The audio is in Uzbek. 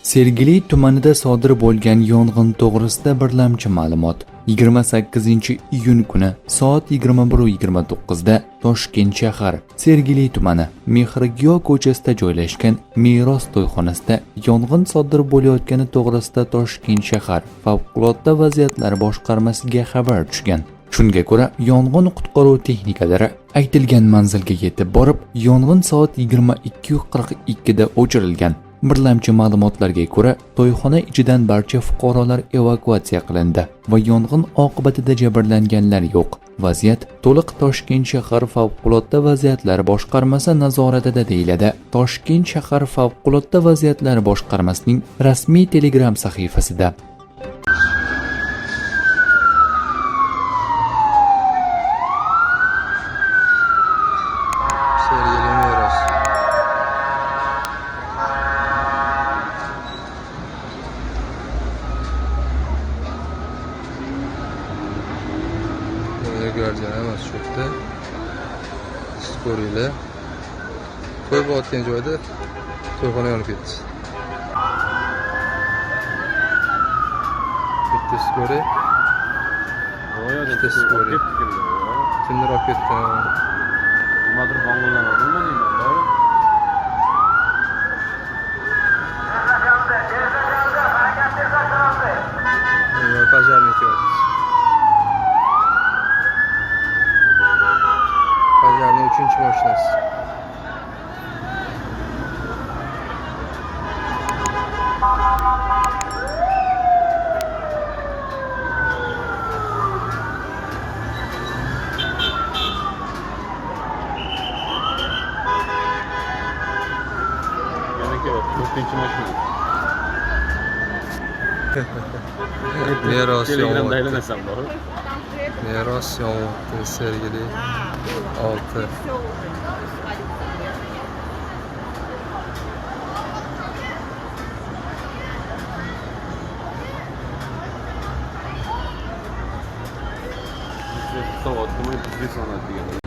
Sergeli tumanida sodir bo'lgan yong'in to'g'risida birlamchi ma'lumot. 28-iyun kuni soat 21:29 da Toshkent shahar Sergeli tumani Mehrgiyo ko'chasida joylashgan meros to'yxonasida yong'in sodir bo'layotgani to'g'risida Toshkent shahar favqulodda vaziyatlar boshqarmasiga xabar tushgan. Shunga ko'ra, yong'in qutqaruv texnikalari aytilgan manzilga yetib borib, yong'in soat 22:42 da o'chirilgan. Birlamchi ma'lumotlarga ko'ra, to'yxona ichidan barcha fuqarolar evakuatsiya qilindi va yong'in oqibatida jabrlanganlar yo'q. Vaziyat to'liq Toshkent shahar favqulodda vaziyatlar boshqarmasi nazoratida deyiladi. Toshkent shahar favqulodda vaziyatlar boshqarmasining rasmiy Telegram sahifasida. Göreceğim hemen şurada. Skoriyle. Toy bo'layotgan joyda to'yxona yonib ketdi. Bitta skori. Bitta skori. Kimdir olib ketdi? Nimadir bong'illanadimi deyman. Пожарники вот. Пожарный 3-chi mashinasi. Yanaki bak, 4-chi mashina. Meros Telegramda yong'oq. aylanasam bor. Meros yong'oq Sergeli 6. Soat 9:00 sanat degan.